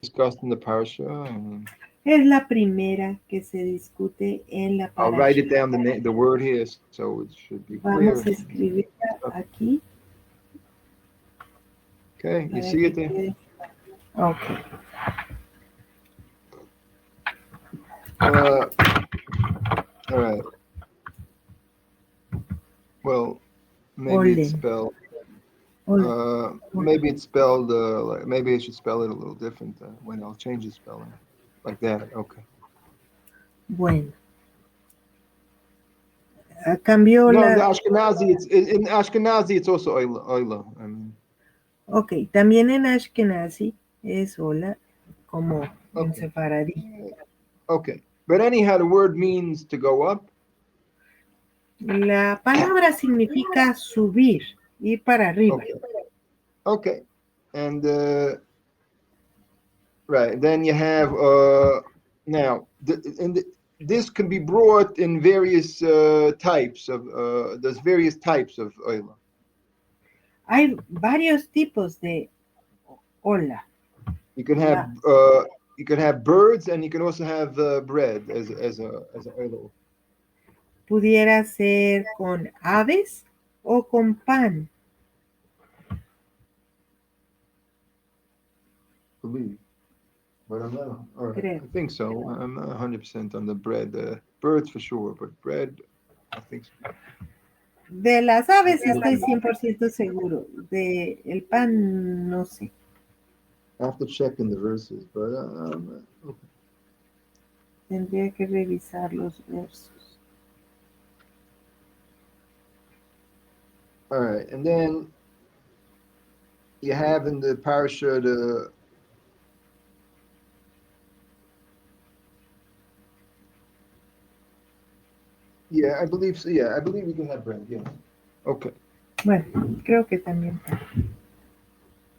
discussed in the parasha. And Es la primera que se discute en la I'll write parasha. it down the word here so it should be clear. Vamos a escribirla aquí Okay, you para see que it there? quede. Ok. All right. Well, maybe it's Olen. spelled. Olen. Maybe it's spelled. Like, maybe I should spell it a little different when I'll change the spelling, like that. Okay. Bueno. Cambió No, in the la. Ashkenazi, in Ashkenazi, it's also oila. I mean. Ok, también en Ashkenazi es hola, como en Okay. sefaradí. Okay. But anyhow, the word means to go up. La palabra significa subir, ir para arriba. Okay. Okay. And right, then you have now this can be brought in various types of. There's various types of oila. Hay varios tipos de hola. You can have La, birds, and you can also have bread as a oila. pudiera ser con aves o con pan. Believe, but I'm not. All right, Creo. I think so. I'm not 100% on the bread. Birds for sure, but bread, I think so. De las I have aves to look estoy it up. 100% seguro. De el pan no sé. I have to check in the verses, but okay. Tendría que revisar los versos. All right, and then you have in the parasha the yeah, I believe so. Yeah, I believe you can have bread. Yes. Okay. Bueno, creo que también.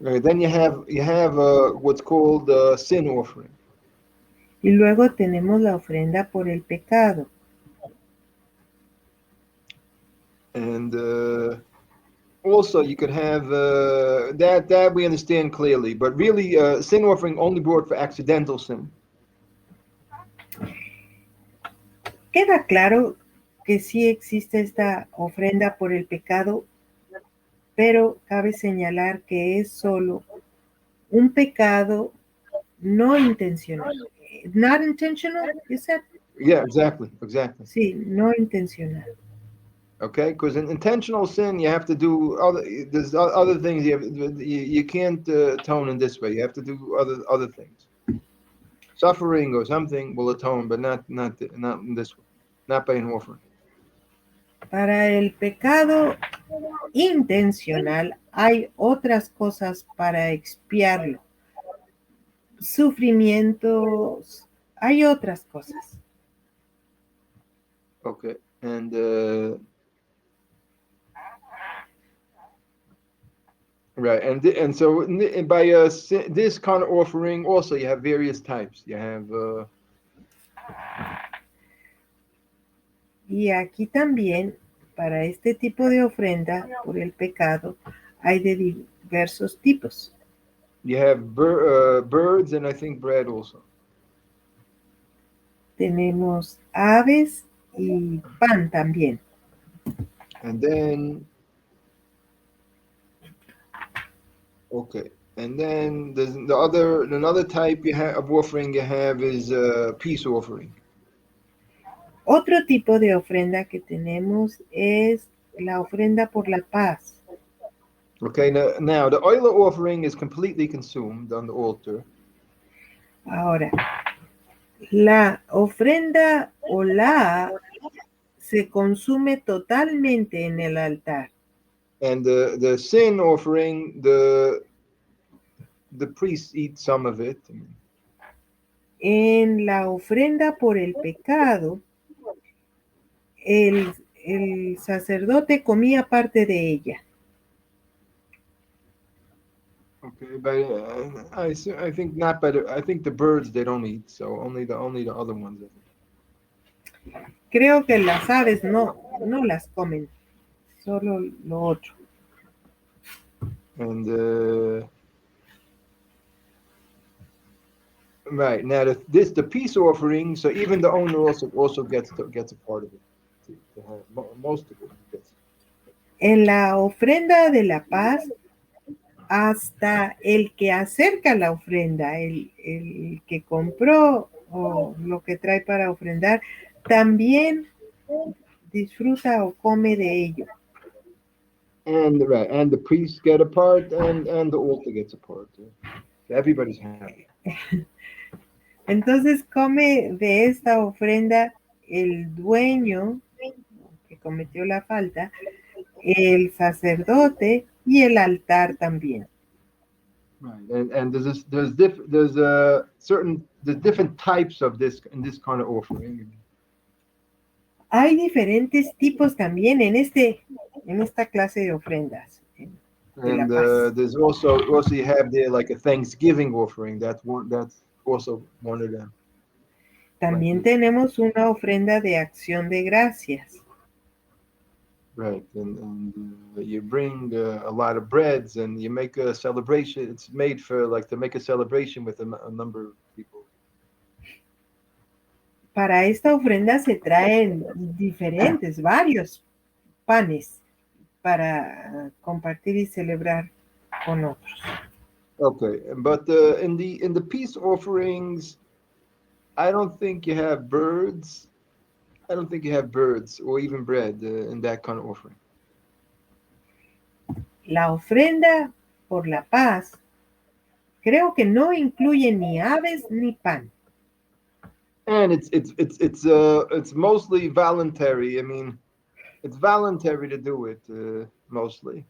All right. Then you have what's called sin offering, Y luego tenemos la ofrenda por el pecado. and also you could have that we understand clearly, but really sin offering only brought for accidental sin. Queda claro que sí existe esta ofrenda por el pecado, pero cabe señalar que es solo un pecado no intencional. Not intentional, you said? Yeah, exactly. Sí, no intencional. Okay, because in intentional sin you have to do there's other things you can't atone in this way. You have to do other things. Suffering or something will atone, but not in this way, not by an offering. Para el pecado intencional hay otras cosas para expiarlo. Sufrimientos, hay otras cosas. Okay, and right, and so by this kind of offering also you have various types. You have Y aquí también, para este tipo de ofrenda por el pecado, hay de diversos tipos. birds and I think bread also. Tenemos aves y pan también. And then okay, and then there's another type you have of offering you have is peace offering. Otro tipo de ofrenda que tenemos es la ofrenda por la paz. Okay, now the oil offering is completely consumed on the altar. Ahora, la ofrenda olá se consume totalmente en el altar. And the sin offering, the priests eat some of it. En la ofrenda por el pecado, el sacerdote comía parte de ella. Okay, but I think not better. I think the birds they don't eat, so only the other ones. Creo que las aves no las comen, solo lo otro. And Right now, the peace offering. So even the owner also gets a part of it. To have, most of it gets. En la ofrenda de la paz, hasta el que acerca la ofrenda, el que compró o lo que trae para ofrendar, también disfruta o come de ello. And the priests get a part, and the altar gets a part. So everybody's happy. Entonces come de esta ofrenda el dueño que cometió la falta, el sacerdote y el altar también. Right, and there's different types of this in this kind of offering. Hay diferentes tipos también en esta clase de ofrendas de la And paz. there's also you have there like a Thanksgiving offering. That's also one of them. También tenemos una ofrenda de acción de gracias. Right, and you bring a lot of breads, and you make a celebration. It's made for like to make a celebration with a number of people. Para esta ofrenda se traen varios panes para compartir y celebrar con otros. Okay, but in the peace offerings, I don't think you have birds. I don't think you have birds or even bread in that kind of offering. La ofrenda por la paz creo que no incluye ni aves ni pan. And it's mostly voluntary. I mean, it's voluntary to do it mostly.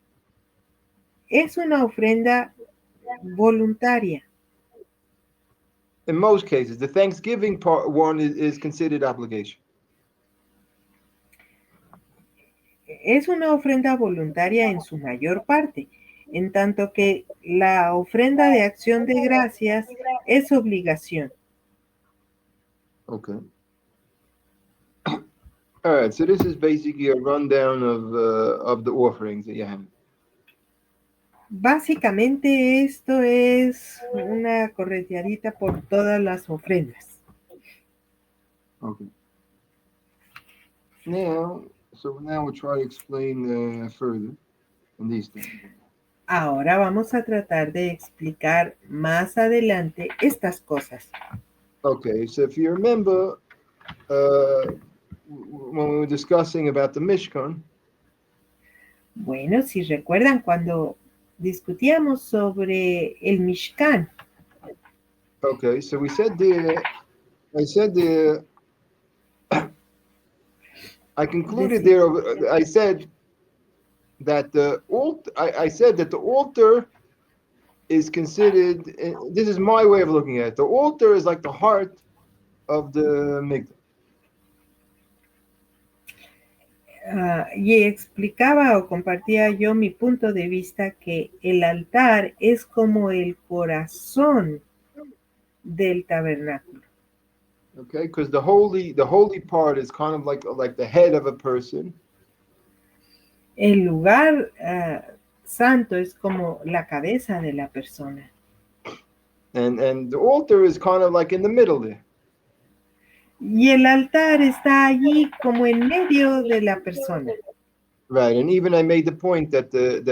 Es una ofrenda voluntaria. In most cases, the Thanksgiving one is considered obligation. Es una ofrenda voluntaria en su mayor parte, en tanto que la ofrenda de acción de gracias es obligación. Okay. All right. So this is basically a rundown of the offerings that you have. Básicamente esto es una correteadita por todas las ofrendas. Okay. Now we'll try to explain further in these things. Ahora vamos a tratar de explicar más adelante estas cosas. Okay, so if you remember, when we were discussing about the Mishkan. Bueno, si recuerdan cuando discutíamos sobre el Mishkan. Okay, so I concluded there. I said that the altar is considered. This is my way of looking at it. The altar is like the heart of the Mikdash. Y explicaba o compartía yo mi punto de vista que el altar es como el corazón del tabernáculo. Okay, because the holy part is kind of like the head of a person. El lugar santo es como la cabeza de la persona. And the altar is kind of like in the middle there. Y el altar está allí como en medio de la persona. Right, and even I made the point that the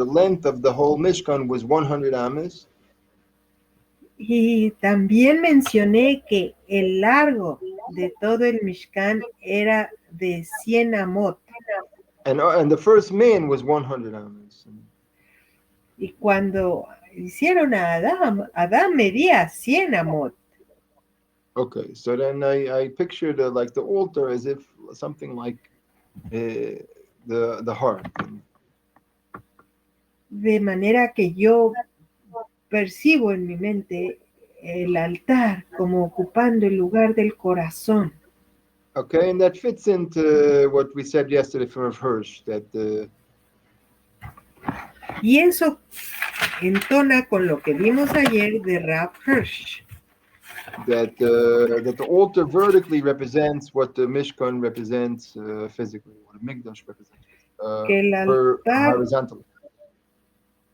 length of the whole Mishkan was 100 amas. Y también mencioné que el largo de todo el Mishkan era de 100 amot. And the first man was 100 amas. Y cuando hicieron a Adán medía 100 amot. Okay, so then I pictured like the altar as if something like the heart. De manera que yo percibo en mi mente el altar como ocupando el lugar del corazón. Okay, and that fits into what we said yesterday from Hirsch, that y eso entona con lo que vimos ayer de Rav Hirsch. That the altar vertically represents what the Mishkan represents physically, what the Mikdash represents que el altar horizontally.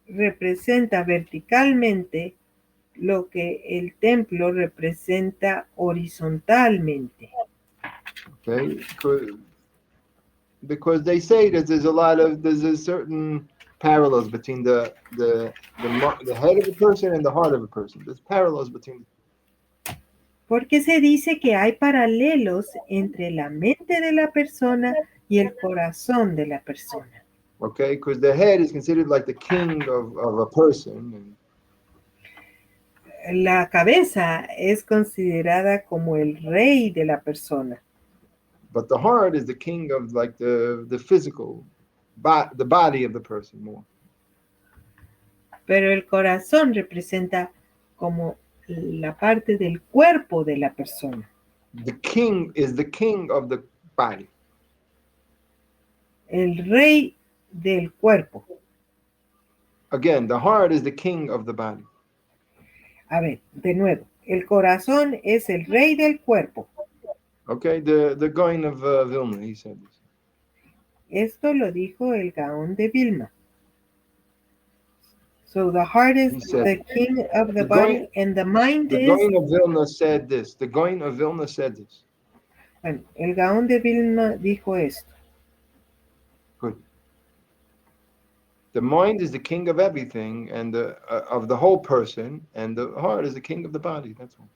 Representa verticalmente lo que el templo representa horizontalmente. Okay, because they say that there's a certain parallels between the head of a person and the heart of a person. There's parallels between. Porque se dice que hay paralelos entre la mente de la persona y el corazón de la persona. Okay, because the head is considered like the king of a person. La cabeza es considerada como el rey de la persona. But the heart is the king of like the physical, the body of the person more. Pero el corazón representa como la parte del cuerpo de la persona. The king is the king of the body. El rey del cuerpo. Again, the heart is the king of the body. A ver, de nuevo. El corazón es el rey del cuerpo. Okay, the Gaon of Vilna, he said this. Esto lo dijo el Gaón de Vilna. So the heart is the king of the body and the mind is... The Gaon of Vilna said this. The Gaon of Vilna said this. Bueno, el Gaón de Vilna dijo esto. Good. The mind is the king of everything and of the whole person, and the heart is the king of the body. That's all.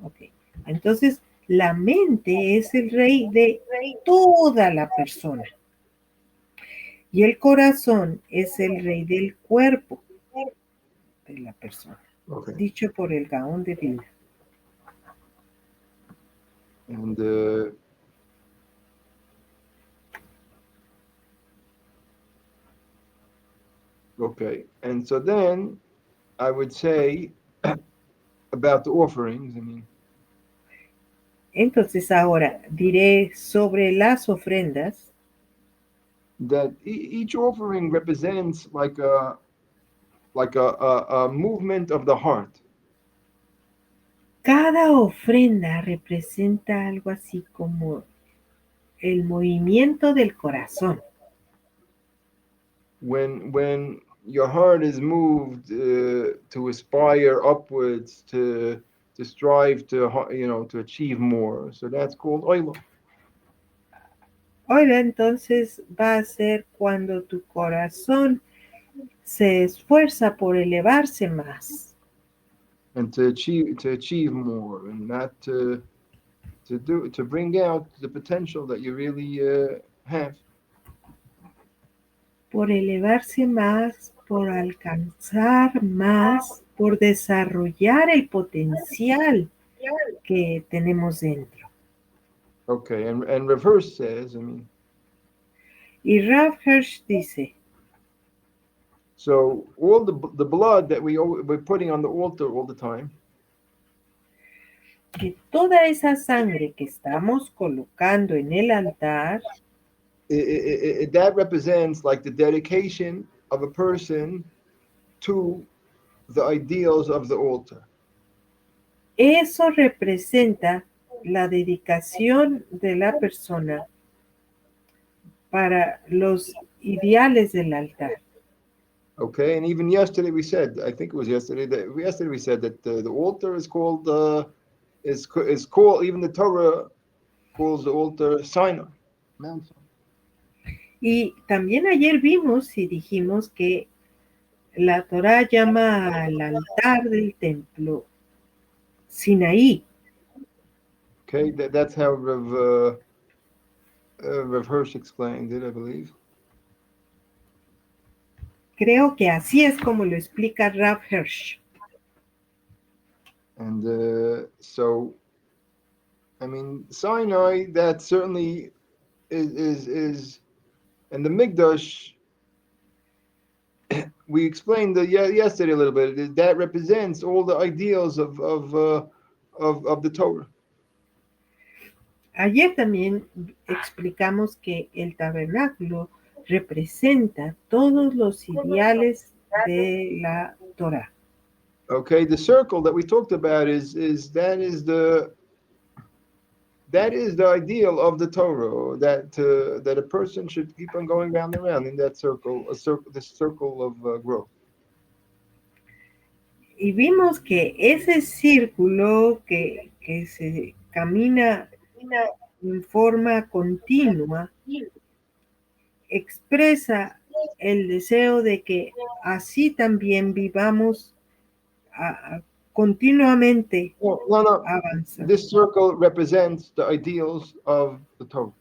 Okay. Entonces, la mente es el rey de toda la persona. Y el corazón es el rey del cuerpo de la persona. Okay. Dicho por el Gaón de Vilna. And okay. And so then I would say about the offerings, Entonces ahora diré sobre las ofrendas. That each offering represents like a movement of the heart. Cada ofrenda representa algo así como el movimiento del corazón. When your heart is moved to aspire upwards, to strive to achieve more, so that's called oila. Oila entonces va a ser cuando tu corazón se esfuerza por elevarse más. And to achieve more, and not to bring out the potential that you really have. Por elevarse más, por alcanzar más, por desarrollar el potencial que tenemos dentro. Okay, and Rav Hirsch says, Y Rav Hirsch dice, so all the blood that we're putting on the altar all the time, que toda esa sangre que estamos colocando en el altar, that represents like the dedication of a person to the ideals of the altar. Eso representa la dedicación de la persona para los ideales del altar. Okay, and even yesterday we said, I think it was yesterday we said that the altar is called is called, even the Torah calls the altar Sinai, Mount Sinai. Y también ayer vimos y dijimos que la Torá llama al altar del templo Sinaí. Okay, that's how Rav Hirsch explained it, I believe. Creo que así es como lo explica Rav Hirsch. And so, Sinai, that certainly is and the Mikdash, we explained yesterday a little bit, that represents all the ideals of the Torah. Ayer también explicamos que el tabernáculo representa todos los ideales de la Torah. Okay, the circle that we talked about is the ideal of the Torah, that a person should keep on going round and round in that circle, the circle of growth. Y vimos que ese círculo que se camina en forma continua expresa el deseo de que así también vivamos continuamente No. avanzando. This circle represents the ideals of the Torah.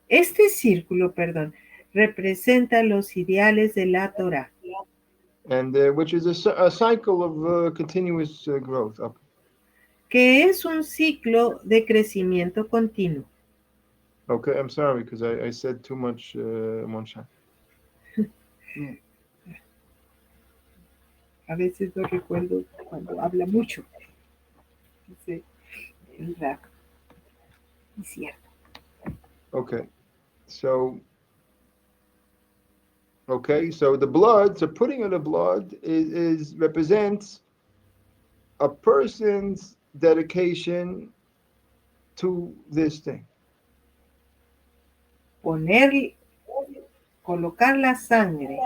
Este círculo, perdón, representa los ideales de la Torah, And which is a cycle of continuous growth up. que es un ciclo de crecimiento continuo. Okay, I'm sorry because I said too much in one shot. A veces no recuerdo cuando habla mucho. Dice el rap. Es cierto. Okay, so the blood, so putting of the blood is represents a person's dedication to this thing. Colocar la sangre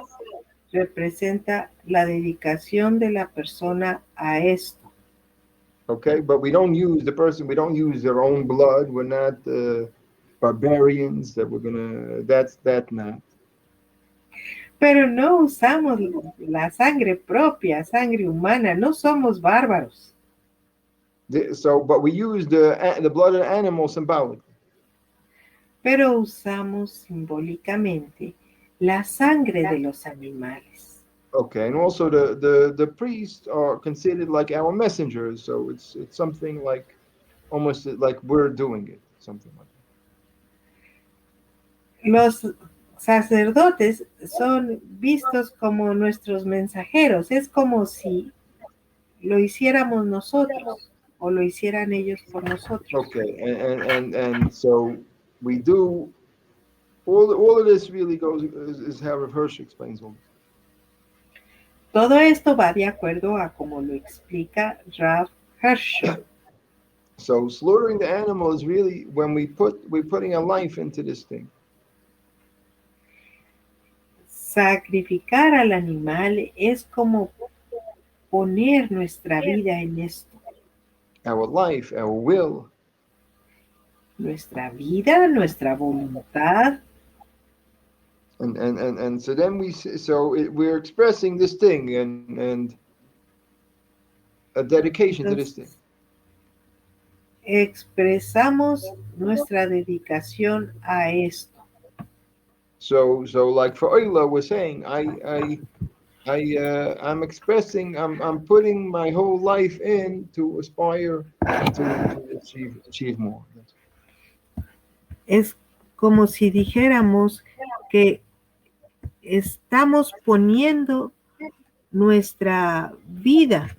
representa la dedicación de la persona a esto. Okay, but we don't use their own blood. We're not barbarians that that's not. Pero no usamos la sangre propia, sangre humana, no somos bárbaros. But we use the blood of the animal symbolically. Pero usamos simbólicamente la sangre de los animales. Okay, and also the priests are considered like our messengers, so it's something like almost like we're doing it, something like that. Los sacerdotes son vistos como nuestros mensajeros, es como si lo hiciéramos nosotros o lo hicieran ellos por nosotros. Okay, and so we do all of this really goes is how Rav Hirsch explains all this. Todo esto va de acuerdo a como lo explica Rav Hirsch. So slaughtering the animal is really when we're putting a life into this thing. Sacrificar al animal es como poner nuestra vida en esto. Our life, our will. Nuestra vida, nuestra voluntad. And so then we're expressing this thing and a dedication to this thing. Expresamos nuestra dedicación a esto. So like for Oila, we're saying I'm expressing, I'm putting my whole life in to aspire to achieve more. Es como si dijéramos que estamos poniendo nuestra vida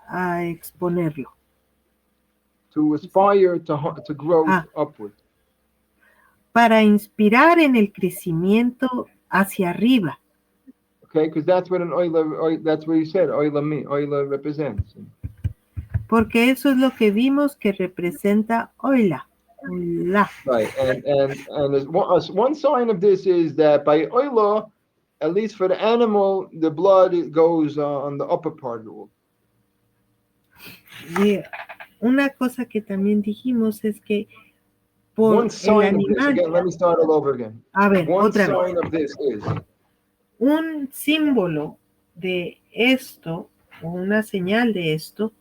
a exponerlo. To aspire to grow upward. Para inspirar en el crecimiento hacia arriba. Okay, because that's what that's what you said, Oila represents. Porque eso es lo que vimos que representa Oila. Right, and one sign of this is that by Oila, at least for the animal, the blood goes on the upper part of the wall. Una cosa que también dijimos es que por one sign el animal, of this, again, let me start all over again. A ver, one otra sign vez. Of this is un símbolo de esto, o una señal de esto,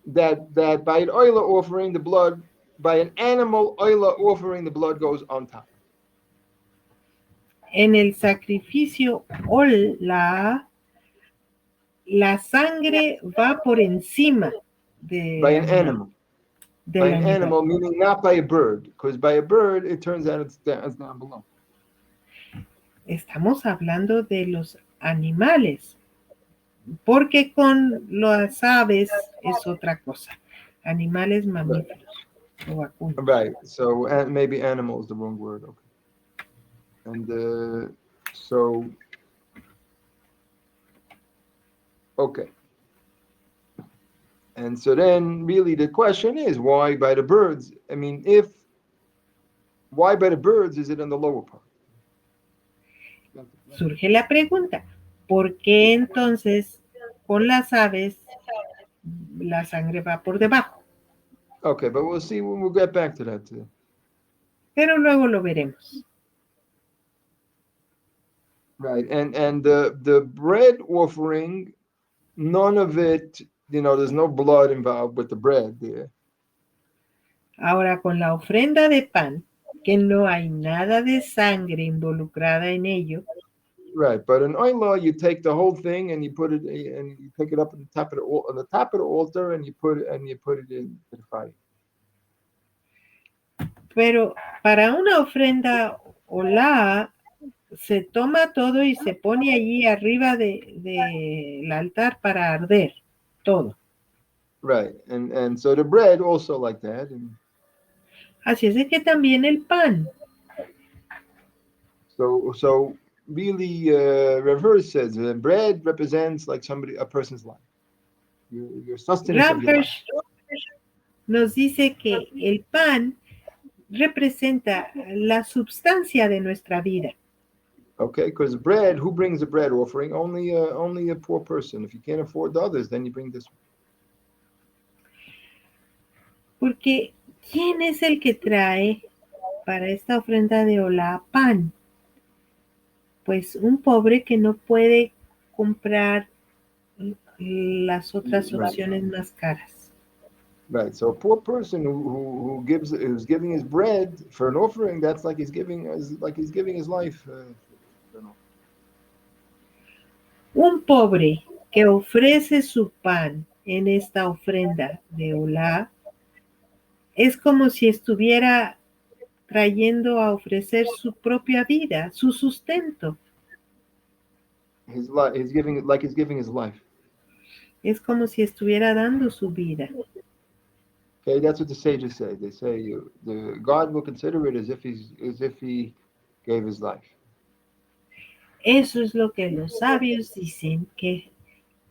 that by an oila offering the blood, by an animal oila offering the blood goes on top. En el sacrificio ola, la sangre va por encima de by an animal. By an animal, meaning not by a bird, because by a bird it turns out it's down below. Estamos hablando de los animales, porque con las aves es otra cosa. Animales mamíferos o vacunos. Right. So maybe animal is the wrong word. Okay. And okay. And so then really the question is why by the birds? I mean, why by the birds is it in the lower part? Surge la pregunta, ¿Por qué entonces con las aves la sangre va por debajo? Okay, but we'll see. We'll get back to that too. Pero luego lo veremos. Right, and the bread offering, none of it, there's no blood involved with the bread there. Ahora con la ofrenda de pan, que no hay nada de sangre involucrada en ello, Right, but in oila, you take the whole thing and you put it and you pick it up on the top of the altar and you put it into the fire. pero para una ofrenda olá se toma todo y se pone allí arriba del altar para arder todo. Right, and so the bread also like that. And Así es de que también el pan. so really, Reverse says bread represents like a person's life, your sustenance of your life. Rampesh nos dice que el pan representa la substancia de nuestra vida. Okay, because bread, who brings the bread offering? Only a poor person. If you can't afford the others, then you bring this one. Porque ¿quién es el que trae para esta ofrenda de olá pan? Pues un pobre que no puede comprar las otras opciones más caras. Right. So a poor person who's giving his bread for an offering, that's like he's giving his life. Un pobre que ofrece su pan en esta ofrenda de olá es como si estuviera trayendo a ofrecer su propia vida, su sustento. His life. He's giving his life. Es como si estuviera dando su vida. Okay, that's what the sages say. They say the God will consider it as if he gave his life. Eso es lo que los sabios dicen, que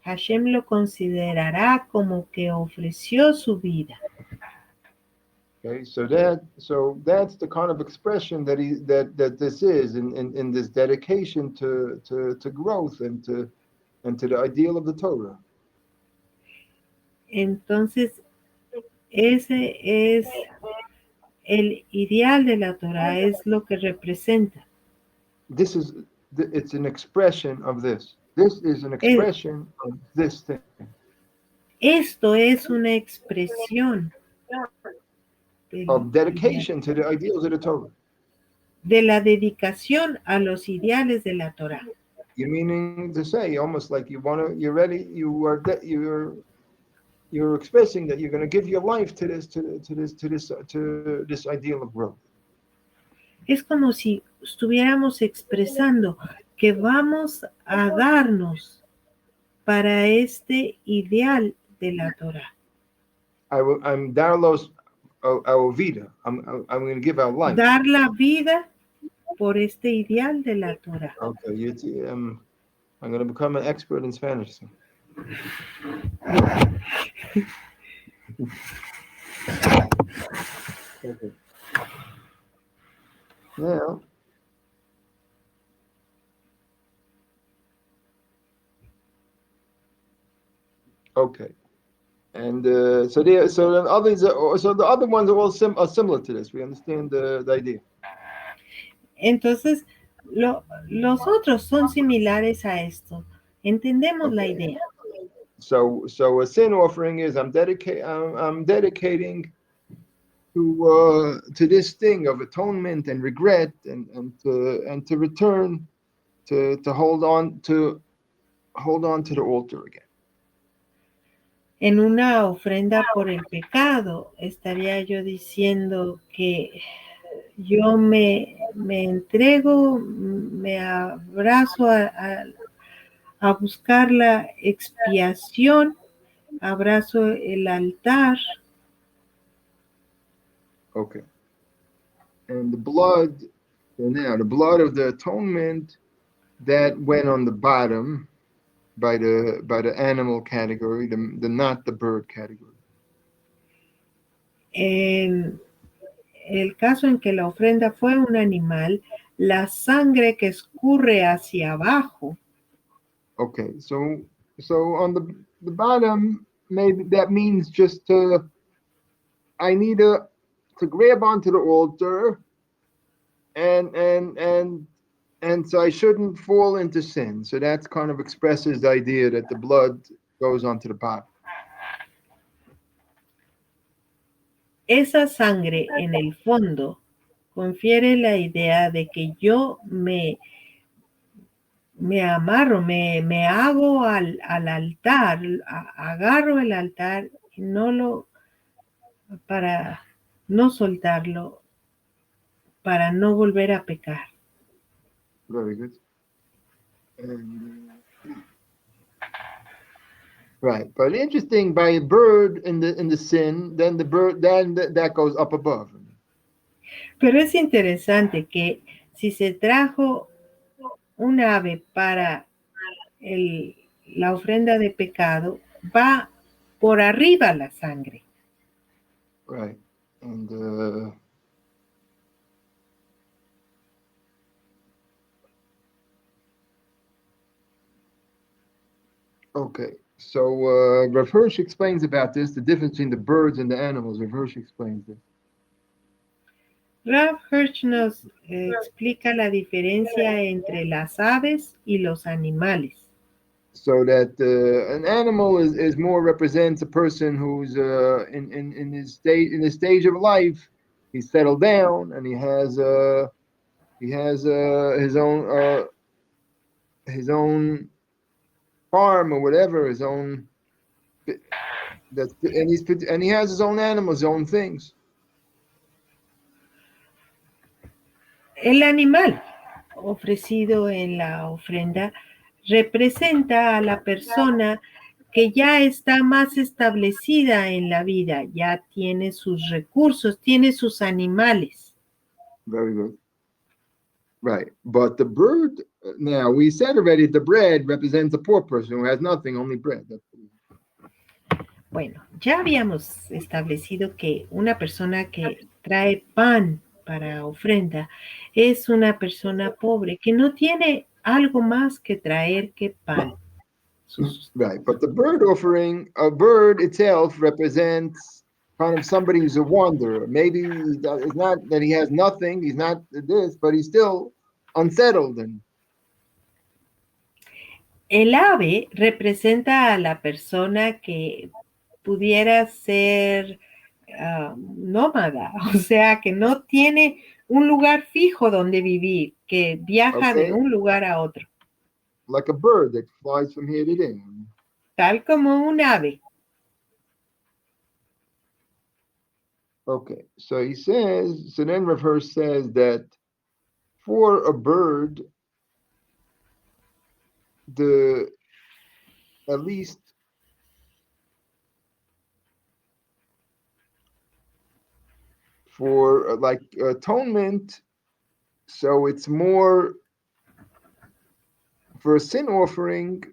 Hashem lo considerará como que ofreció su vida. Okay, so that's the kind of expression that this is in this dedication to growth and to the ideal of the Torah. Entonces, ese es el ideal de la Torah, es lo que representa. It's an expression of this. This is an expression of this thing. Esto es una expresión Of dedication to the ideals of the Torah. De la dedicación a los ideales de la Torah. You're meaning to say, almost like you're ready, you're expressing that you're going to give your life to this ideal of growth. Es como si estuviéramos expresando que vamos a darnos para este ideal de la Torah. I'm darlos our vida. I'm going to give our life. Dar la vida por este ideal de la Torah. Okay, I'm going to become an expert in Spanish. Okay. Now, okay, and so the other ones are all similar to this. We understand the idea. Entonces, los otros son similares a esto. Entendemos la idea. So a sin offering is I'm dedicating to this thing of atonement and regret and to return to hold on to the altar again. En una ofrenda por el pecado, estaría yo diciendo que yo me entrego, me abrazo a buscar la expiación, abrazo el altar. Okay. And the blood of the atonement that went on the bottom by the animal category, the not the bird category. En el caso en que la ofrenda fue un animal, la sangre que escurre hacia abajo Okay, so on the bottom, maybe that means just I need to grab onto the altar, and and and and so I shouldn't fall into sin. So that kind of expresses the idea that the blood goes onto the bottom. Esa sangre en el fondo confiere la idea de que yo me amarro, me hago al altar, agarro el altar y para no soltarlo, para no volver a pecar. Very good. And, right, but interesting. By a bird in the sin, then the bird that goes up above. Pero es interesante que si se trajo un ave para la ofrenda de pecado, va por arriba la sangre. Right, and okay. So Rav Hirsch explains about this, the difference between the birds and the animals. Rav Hirsch explains this. Rav Hirsch nos explica la diferencia entre las aves y los animales. So that an animal is more represents a person who's in his stage of life. He's settled down and he has his own farm or whatever, his own and he has his own animals, his own things. El animal ofrecido en la ofrenda representa a la persona que ya está más establecida en la vida, ya tiene sus recursos, tiene sus animales. Very good. Right. But the bird, now we said already, the bread represents a poor person who has nothing, only bread. Bueno, ya habíamos establecido que una persona que trae pan para ofrenda es una persona pobre que no tiene algo más que traer que pan. Right, but the bird offering, a bird itself represents kind of somebody who's a wanderer. Maybe it's not that he has nothing, he's not this, but he's still unsettled. El ave representa a la persona que pudiera ser nómada, o sea, que no tiene un lugar fijo donde vivir, que viaja de un lugar a otro. Like a bird that flies from here to there. Tal como un ave. Okay, so he says, so then Rav Hirsch says that for a bird, at least for like atonement, so it's more for a sin offering,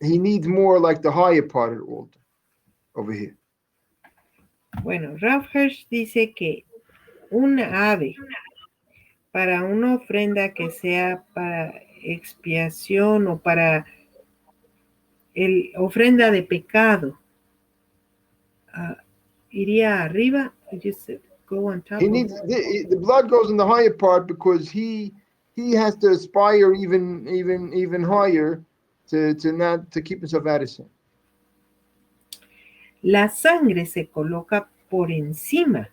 he needs more like the higher part of the altar over here. Bueno, Rav Hirsch dice que una ave para una ofrenda que sea para expiación o para ofrenda de pecado, iría arriba. Go on top. He needs the blood goes in the higher part because he has to aspire even higher to keep himself out of sin. La sangre se coloca por encima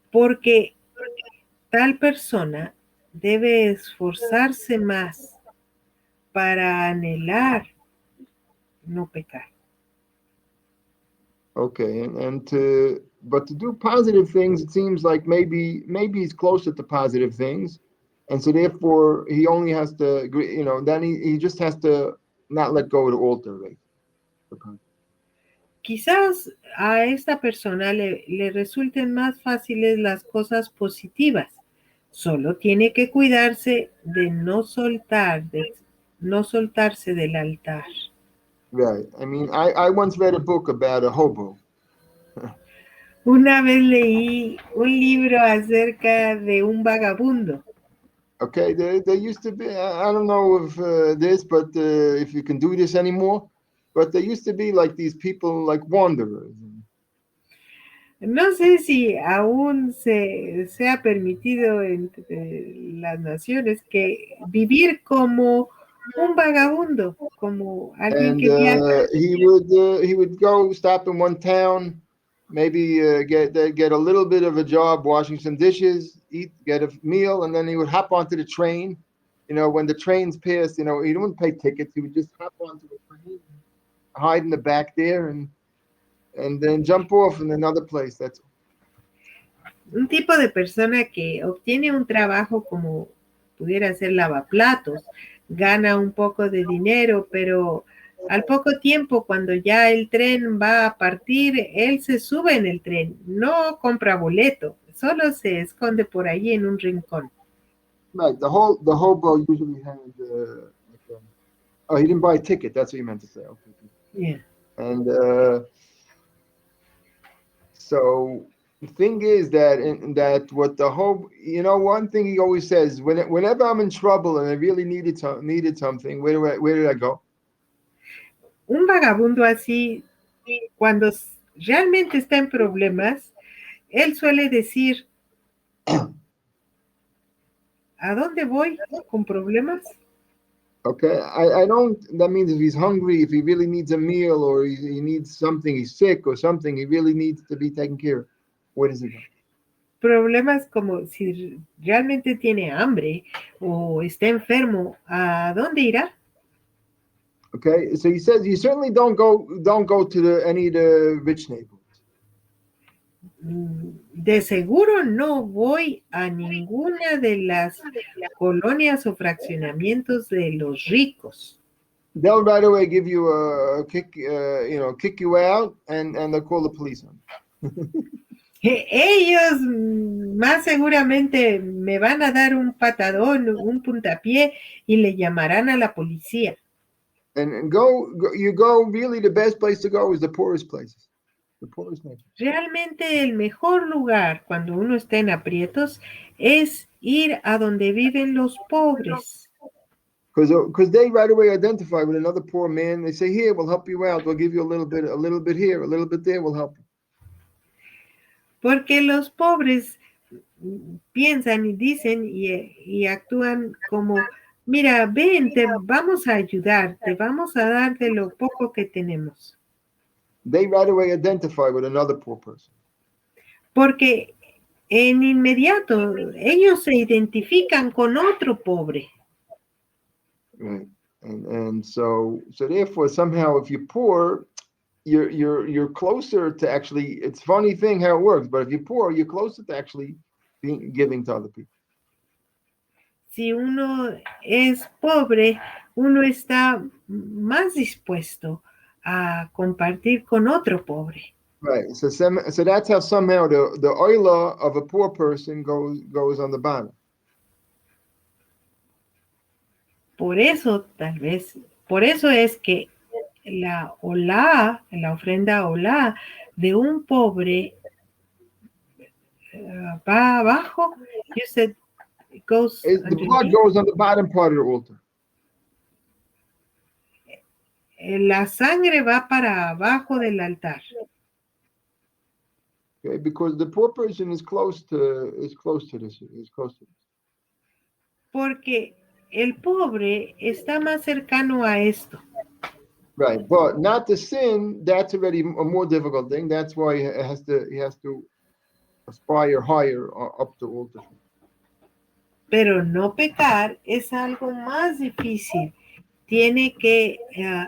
porque tal persona debe esforzarse más para anhelar no pecar. Okay, but to do positive things, it seems like maybe he's closer to positive things, and so therefore he only has to, then he just has to not let go of the altar, right? Quizás a esta persona le resulten más fáciles las cosas positivas. Solo tiene que cuidarse de no soltarse del altar. Right. I mean, I once read a book about a hobo. Una vez leí un libro acerca de un vagabundo. Okay, there used to be, I don't know if this, but if you can do this anymore, but there used to be like these people like wanderers. No sé si aún se ha permitido entre las naciones que vivir como un vagabundo, como alguien And que viaja. he would go stop in one town, maybe get a little bit of a job washing some dishes, eat, get a meal, and then he would hop onto the train. You know, when the trains passed, you know, he wouldn't pay tickets. He would just hop onto the train, hide in the back there, and then jump off in another place. That's all. Un tipo de persona que obtiene un trabajo como pudiera ser lavaplatos, gana un poco de dinero, pero al poco tiempo, cuando ya el tren va a partir, él se sube en el tren, no compra boleto, solo se esconde por ahí en un rincón. Right. The hobo usually had oh, he didn't buy a ticket. That's what you meant to say. Okay. Yeah. And so the thing is that what the hope, you know, one thing he always says, whenever I'm in trouble and I really needed something, where did I go? Un vagabundo así, cuando realmente está en problemas, él suele decir, ¿a dónde voy con problemas? Okay, I don't. That means if he's hungry, if he really needs a meal, or he needs something, he's sick or something, he really needs to be taken care of. Where does he go? Problemas como si realmente tiene hambre o está enfermo, ¿a dónde irá? Okay, so he says you certainly don't go to any of the rich neighborhoods. De seguro no voy a ninguna de las colonias o fraccionamientos de los ricos. They'll right away give you a kick, kick you out, and they'll call the police on you. Ellos más seguramente me van a dar un patadón, un puntapié y le llamarán a la policía. And you go. Really, the best place to go is the poorest places, the poorest neighborhoods. Realmente el mejor lugar cuando uno está en aprietos es ir a donde viven los pobres. Because they right away identify with another poor man. They say, "Here, we'll help you out. We'll give you a little bit here, a little bit there. We'll help you." Porque los pobres piensan y dicen y actúan como, mira, ven, te vamos a ayudar, te vamos a dar de lo poco que tenemos. They right away identify with another poor person. Porque en inmediato ellos se identifican con otro pobre. Right. And so therefore somehow if you're poor, you're closer to actually, it's a funny thing how it works, but if you're poor, you're closer to actually giving to other people. Si uno es pobre, uno está más dispuesto a compartir con otro pobre. Right. So that's how somehow the oila of a poor person goes on the bottom. Por eso, tal vez, por eso es que la ofrenda olá de un pobre va abajo. You said it goes The blood underneath. goes on the bottom part of the altar. La sangre va para abajo del altar. Okay, because the poor person is close to this. Porque el pobre está más cercano a esto. Right, but not to sin. That's already a more difficult thing. That's why he has to aspire higher up the altar. Pero no pecar es algo más difícil. Tiene que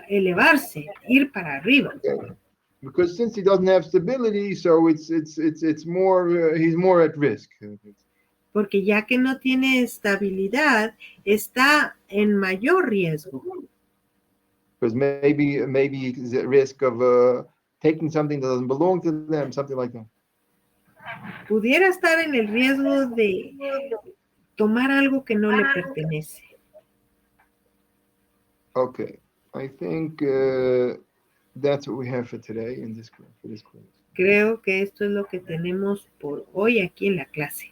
elevarse, ir para arriba. Okay. Because since he doesn't have stability, so it's more he's more at risk. Porque ya que no tiene estabilidad, está en mayor riesgo. Because maybe he's at risk of taking something that doesn't belong to them, something like that. Pudiera estar en el riesgo de tomar algo que no le pertenece. Okay, I think that's what we have for today in this class. Creo que esto es lo que tenemos por hoy aquí en la clase.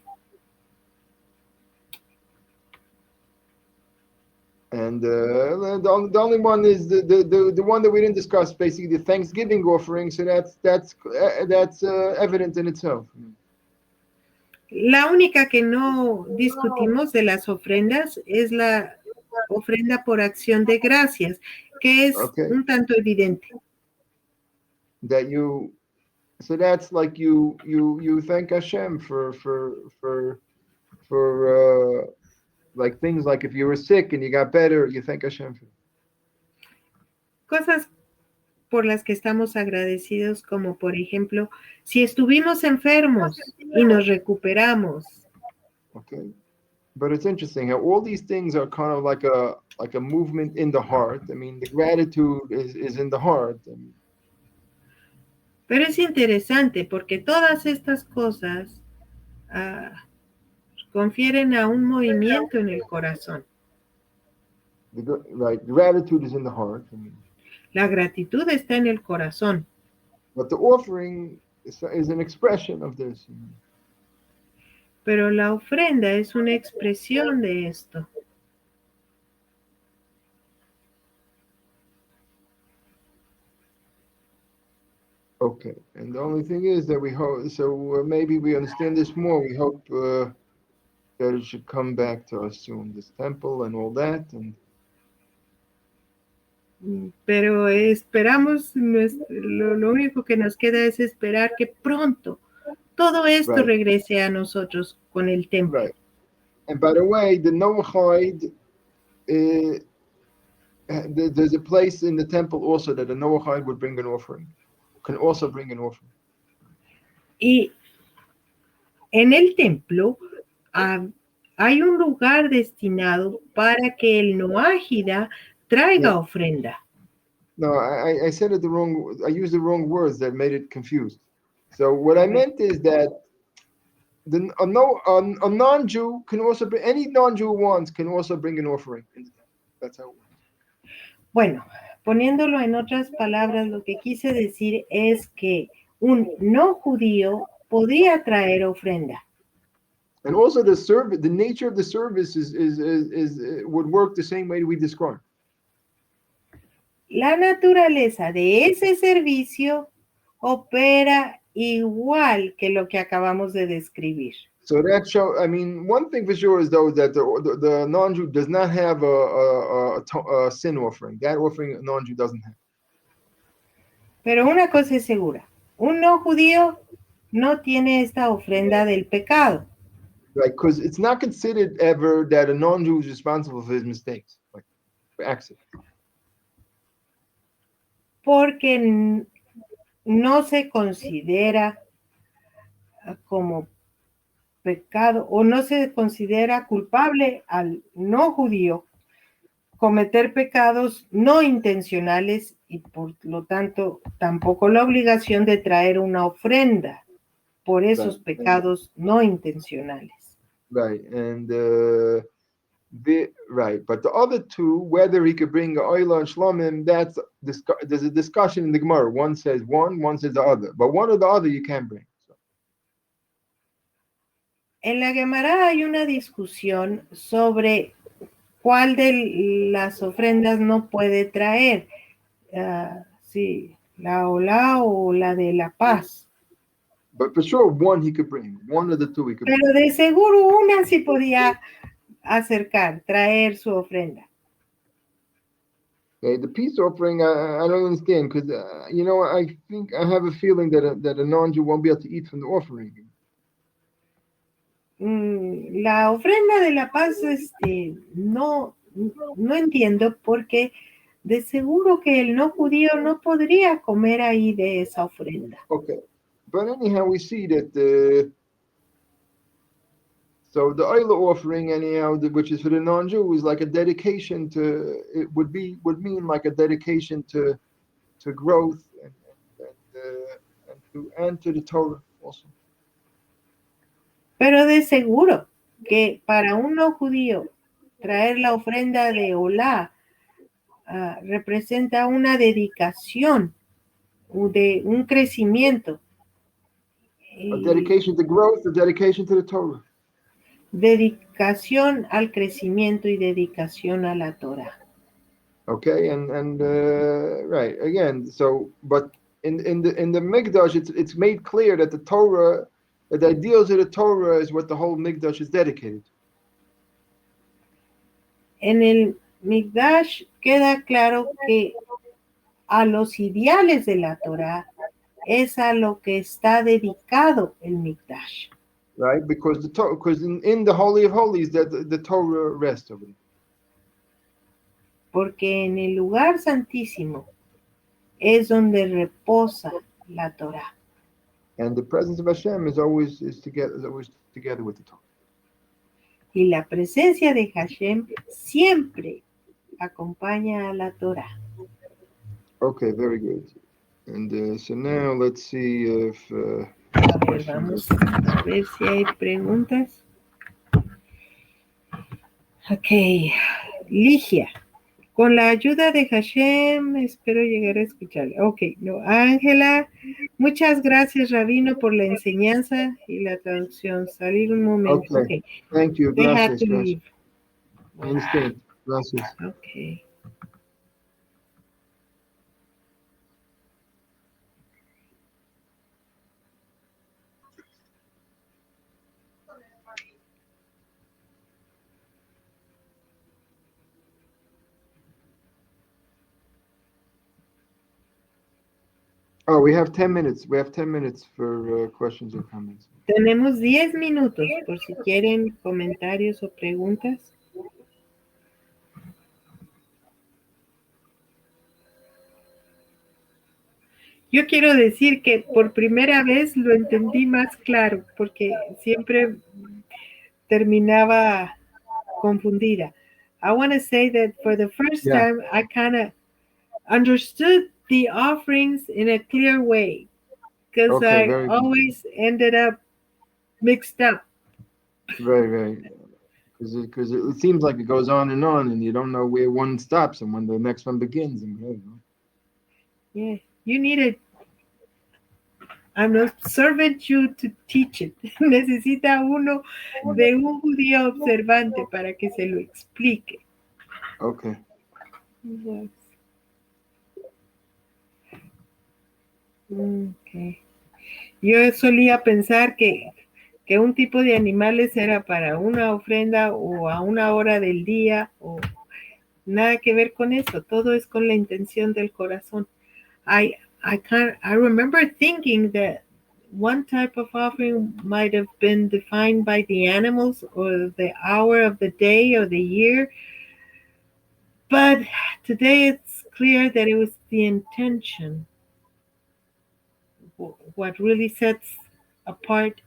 And the only one is the one that we didn't discuss, basically the Thanksgiving offering. So that's evident in itself. La única que no discutimos de las ofrendas es la ofrenda por acción de gracias, que es Okay. un tanto evidente. So that's like you thank Hashem for like things like if you were sick and you got better, you thank Hashem for. Cosas por las que estamos agradecidos, como por ejemplo, si estuvimos enfermos y nos recuperamos. Okay. But it's interesting how all these things are kind of like a movement in the heart. I mean, the gratitude is in the heart. Pero es interesante porque todas estas cosas confieren a un movimiento en el corazón. Right, gratitude is in the heart. I mean, la gratitud está en el corazón. But the offering is an expression of this. Pero la ofrenda es una expresión de esto. Okay, and the only thing is that we hope, so maybe we understand this more. We hope that it should come back to us soon, this temple and all that. Pero esperamos, lo único que nos queda es esperar que pronto todo esto regrese a nosotros con el templo. Right. And by the way, the Noachide, there's a place in the temple also that the Noachide would bring an offering. Can also bring an offering. Y en el templo hay un lugar destinado para que el Noágida traiga ofrenda. No, I said it I used the wrong words that made it confused. So what I meant is that a non-Jew can also bring, any non-Jew wants can also bring an offering. That's how it works. Bueno, poniéndolo en otras palabras, lo que quise decir es que un no judío podría traer ofrenda. And also the nature of the service would work the same way we described. La naturaleza de ese servicio opera igual que lo que acabamos de describir. So that I mean, one thing for sure is though that the non-Jew does not have a sin offering. That offering a non-Jew doesn't have. Pero una cosa es segura, un no judío no tiene esta ofrenda del pecado. Right, because it's not considered ever that a non-Jew is responsible for his mistakes, like for accidents. Porque no se considera como pecado o no se considera culpable al no judío cometer pecados no intencionales y por lo tanto tampoco la obligación de traer una ofrenda por esos pecados no intencionales. Right, and but the other two, whether he could bring Oila and Shlomim, there's a discussion in the Gemara. One says one says the other, but one or the other you can bring. So. En la Gemara hay una discusión sobre cuál de las ofrendas no puede traer, sí, la Olá o la de la paz. But for sure, one he could bring. One of the two he could bring. Pero de seguro una sí podía acercar, traer su ofrenda. Okay, the peace offering, I don't understand because I think I have a feeling that a non-Jew won't be able to eat from the offering. La ofrenda de la paz, no entiendo porque de seguro que el no judío no podría comer ahí de esa ofrenda. Okay, but anyhow, we see that so the Oila offering, anyhow, which is for the non-Jew, is like a dedication to. It would mean like a dedication to growth and to the Torah also. Pero de seguro que para un no judío traer la ofrenda de Olá representa una dedicación, de un crecimiento. A dedication to growth, a dedication to the Torah. Dedicación al crecimiento y dedicación a la Torah. Okay, and right again. So, but in the Mikdash, it's made clear that the Torah, the ideals of the Torah, is what the whole Mikdash is dedicated to. En el Mikdash queda claro que a los ideales de la Torah es a lo que está dedicado el Mikdash. Right, because because in the Holy of Holies that the Torah rests over it. Porque en el lugar santísimo es donde reposa la Torah. And the presence of Hashem is always together with the Torah. Y la presencia de Hashem siempre acompaña a la Torah. Okay, very good. And so now let's see if A ver, vamos a ver si hay preguntas. Ok, Ligia. Con la ayuda de Hashem, espero llegar a escucharle. Ok, no, Ángela, muchas gracias, Rabino, por la enseñanza y la traducción. Salir un momento. Okay. Ok, Thank you. they have Gracias. to Gracias. leave. I understand. Gracias. Ok. Oh, we have 10 minutes. We have 10 minutes for questions or comments. Tenemos 10 minutos por si quieren comentarios o preguntas. Yo quiero decir que por primera vez lo entendí más claro, porque siempre terminaba confundida. I want to say that for the first time, I kind of understood the offerings in a clear way, because Okay, I very good. always ended up mixed up. Very. Because it seems like it goes on, and you don't know where one stops and when the next one begins. Yeah, you need an observant Jew to teach it. Necesita uno de un judío observante para que se lo explique. Okay. Yes. Okay. Yo solía pensar que un tipo de animales era para una ofrenda o a una hora del día, o nada que ver con eso. Todo es con la intención del corazón. I remember thinking that one type of offering might have been defined by the animals or the hour of the day or the year, but today it's clear that it was the intention, what really sets apart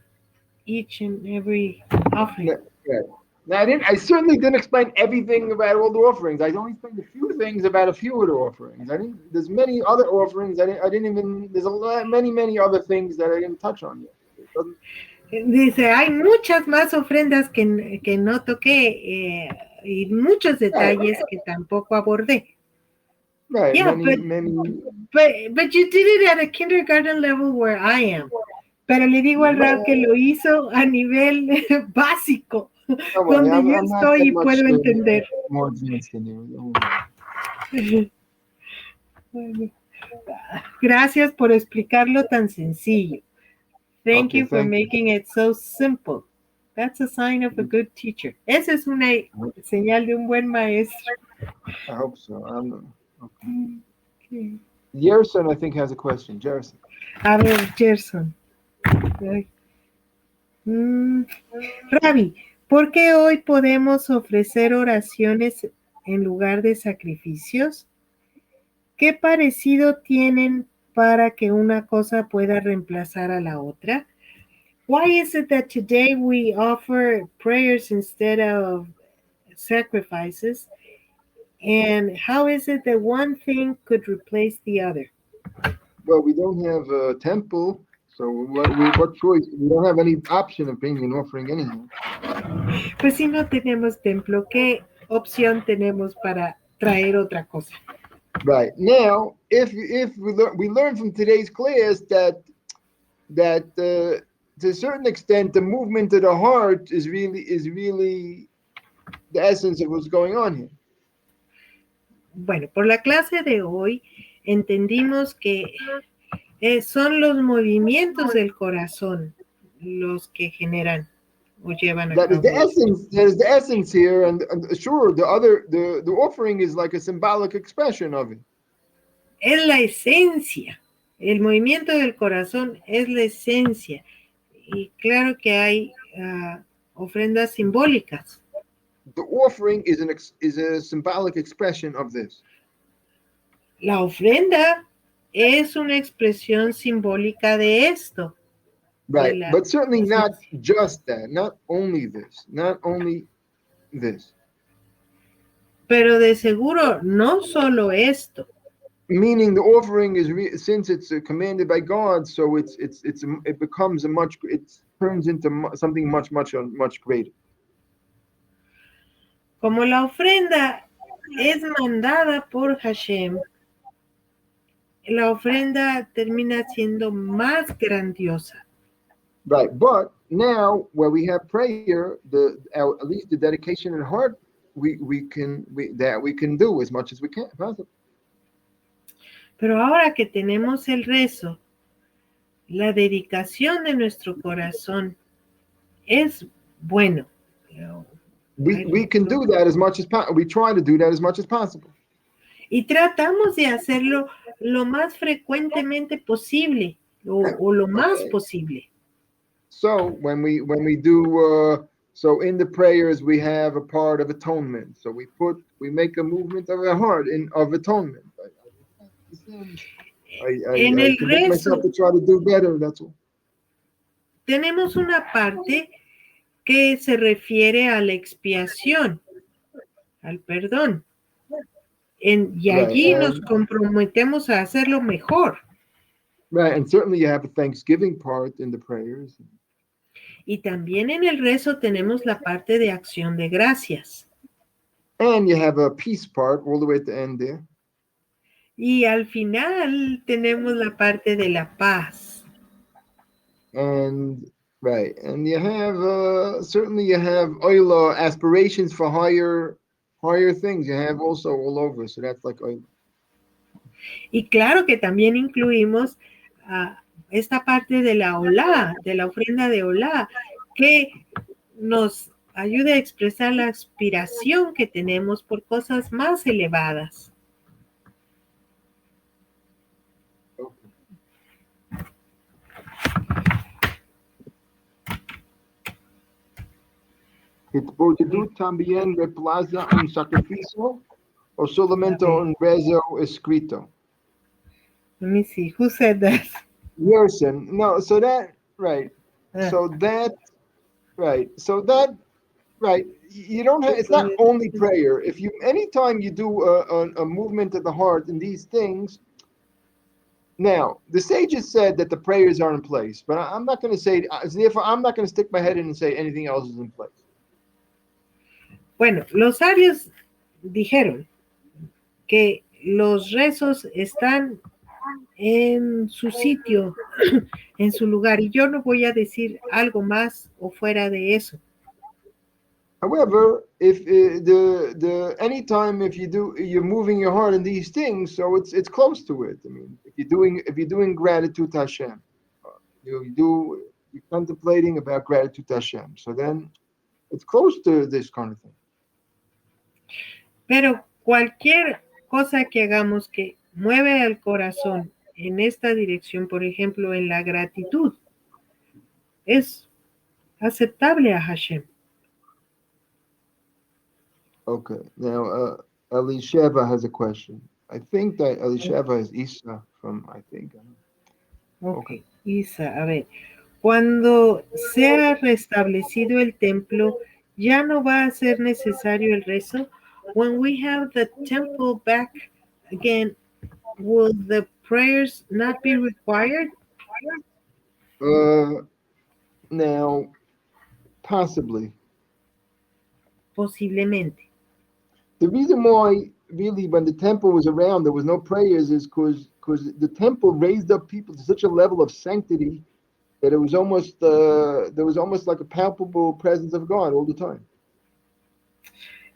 each and every offering. Yeah. Now, I certainly didn't explain everything about all the offerings. I only explained a few things about a few of the offerings. There's many other offerings. There's many other things that I didn't touch on yet. Dice, hay muchas más ofrendas que no toqué y muchos detalles que tampoco abordé. Right. Yeah, many. But you did it at a kindergarten level where I am. Pero le digo al Rab que lo hizo a nivel básico, donde yo estoy y puedo entender. More advanced than you. Gracias por explicarlo tan sencillo. Thank you for making it so simple. That's a sign of a good teacher. Esa es una señal de un buen maestro. I hope so. Okay. Gerson, I think, has a question. Gerson. A ver, Gerson. Rabi, ¿por qué hoy podemos ofrecer oraciones en lugar de sacrificios? ¿Qué parecido tienen para que una cosa pueda reemplazar a la otra? Why is it that today we offer prayers instead of sacrifices? And how is it that one thing could replace the other? Well, we don't have a temple, so what choice? We don't have any option of bringing an offering anymore. Pues si no tenemos templo, ¿qué opción tenemos para traer otra cosa? Right. Now, if we learn from today's class that to a certain extent, the movement of the heart is really the essence of what's going on here. Bueno, por la clase de hoy entendimos que son los movimientos del corazón los que generan o llevan a That is the cabo. essence. That is the essence here, and sure, the offering is like a symbolic expression of it. Es la esencia. El movimiento del corazón es la esencia. Y claro que hay ofrendas simbólicas. The offering is a symbolic expression of this. La ofrenda es una expresión simbólica de esto. Right, la but certainly not esencia. just that. Not only this. Pero de seguro no solo esto. Meaning the offering is since it's commanded by God, so it becomes it turns into something much greater. Como la ofrenda es mandada por Hashem, la ofrenda termina siendo más grandiosa. Right, but now where we have prayer, at least the dedication in heart, we can do as much as we can possibly. Pero ahora que tenemos el rezo, la dedicación de nuestro corazón es bueno. We can do that as much as we try to do that as much as possible. Y tratamos de hacerlo lo más frecuentemente posible o lo más posible. So when we do so in the prayers we have a part of atonement. So we make a movement of the heart of atonement. I commit myself to try to do better, that's all. Tenemos una parte que se refiere a la expiación, al perdón. Y allí nos comprometemos a hacerlo mejor. Right, and certainly you have a thanksgiving part in the prayers. Y también en el rezo tenemos la parte de acción de gracias. And you have a peace part all the way at the end there. Y al final tenemos la parte de la paz. And right, and you have certainly you have oila aspirations for higher things. You have also all over, so that's like oila. Y claro que también incluimos esta parte de la olá, de la ofrenda de olá, que nos ayuda a expresar la aspiración que tenemos por cosas más elevadas. ¿Tú también reemplaza un sacrificio o solamente un rezo escrito? Let me see, who said that? Yerson. No, so that, right. So that, right. So that, right. You don't have, it's not only prayer. If you, anytime you do a movement of the heart in these things, now, the sages said that the prayers are in place, but I'm not going to say, therefore, I'm not going to stick my head in and say anything else is in place. Bueno, los sabios dijeron que los rezos están en su sitio, en su lugar, y yo no voy a decir algo más o fuera de eso. However, if anytime if you're moving your heart in these things, so it's close to it. I mean, if you're doing gratitude to Hashem, you're contemplating about gratitude to Hashem. So then it's close to this kind of thing. Pero cualquier cosa que hagamos que mueve al corazón en esta dirección, por ejemplo, en la gratitud, es aceptable a Hashem. Okay, now Elisheva has a question. I think that Elisheva is Isa from, I think. Okay, Isa, a ver. Cuando sea restablecido el templo, ¿ya no va a ser necesario el rezo? When we have the temple back again, will the prayers not be required? Now, possibly. Posiblemente. The reason why, really, when the temple was around, there was no prayers is because the temple raised up people to such a level of sanctity that it was almost there was almost like a palpable presence of God all the time.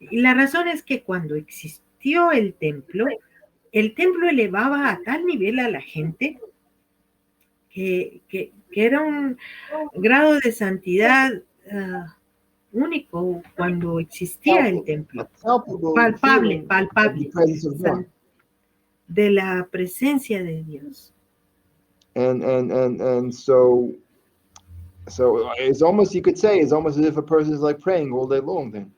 Y la razón es que cuando existió el templo elevaba a tal nivel a la gente que era un grado de santidad único cuando existía el templo. Palpable Palpable, feeling of the palpable, presence of God. de la presencia de Dios. And so it's almost, you could say, it's almost as if a person is like praying all day long then.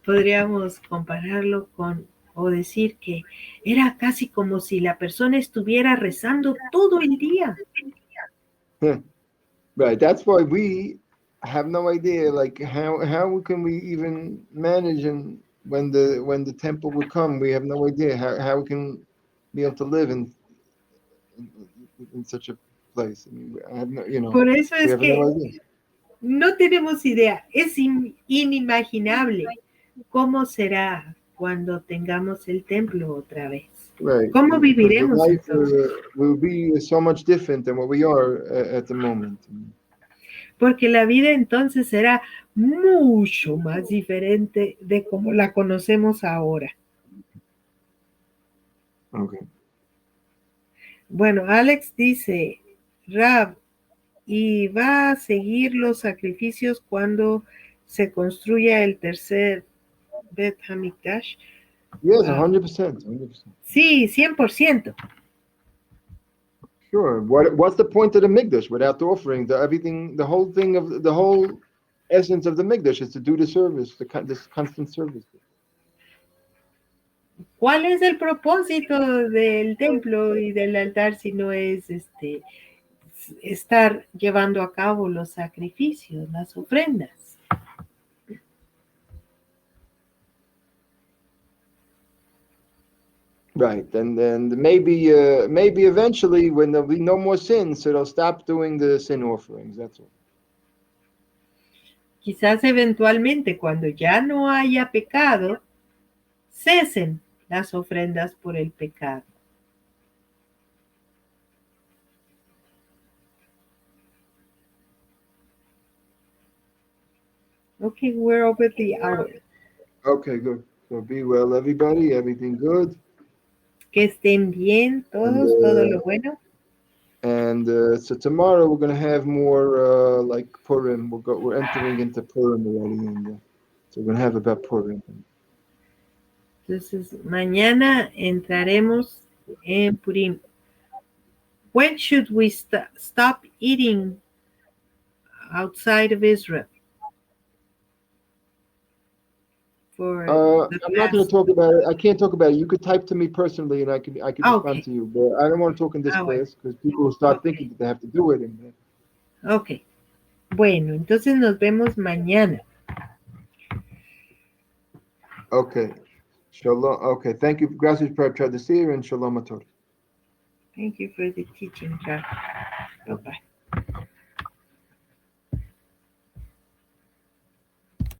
Podríamos compararlo con o decir que era casi como si la persona estuviera rezando todo el día. Right, that's why we have no idea, like how can we even manage, and when the temple would come, we have no idea how we can be able to live in such a place. I mean, I have no, you know, Por eso we es have que no idea. no tenemos idea. Es inimaginable cómo será cuando tengamos el templo otra vez. Right. ¿Cómo Because the viviremos life entonces? will be so much different than what we are at the moment. Porque la vida entonces será mucho más diferente de como la conocemos ahora. Okay. Bueno, Alex dice, Rab, ¿y va a seguir los sacrificios cuando se construya el tercer Bet Hamikdash? Yes, 100%. 100%. Sí, 100%. Sure. What's the point of the Mikdash without the offering? The whole thing of the whole essence of the Mikdash is to do the service, this constant service. ¿Cuál es el propósito del templo y del altar si no es estar llevando a cabo los sacrificios, las ofrendas? Right, and maybe eventually when there'll be no more sins, so they'll stop doing the sin offerings. That's all. Quizás eventualmente cuando ya no haya pecado, cesen las ofrendas por el pecado. Okay, we're over the hour. Okay, good. So be well, everybody. Everything good. Que estén bien todos, todo lo bueno. And so tomorrow we're gonna have more like Purim. We're entering into Purim already, and so we're gonna have about Purim. Entonces, mañana entraremos en Purim. When should we stop eating outside of Israel? I'm not going to talk about it. I can't talk about it. You could type to me personally, and I could respond to you. But I don't want to talk in this class because people will start thinking that they have to do it. Okay. Bueno, entonces nos vemos mañana. Okay. Shalom. Okay. Thank you. Gracias por traducir and shalom a todos. Thank you for the teaching, Jack. Bye-bye.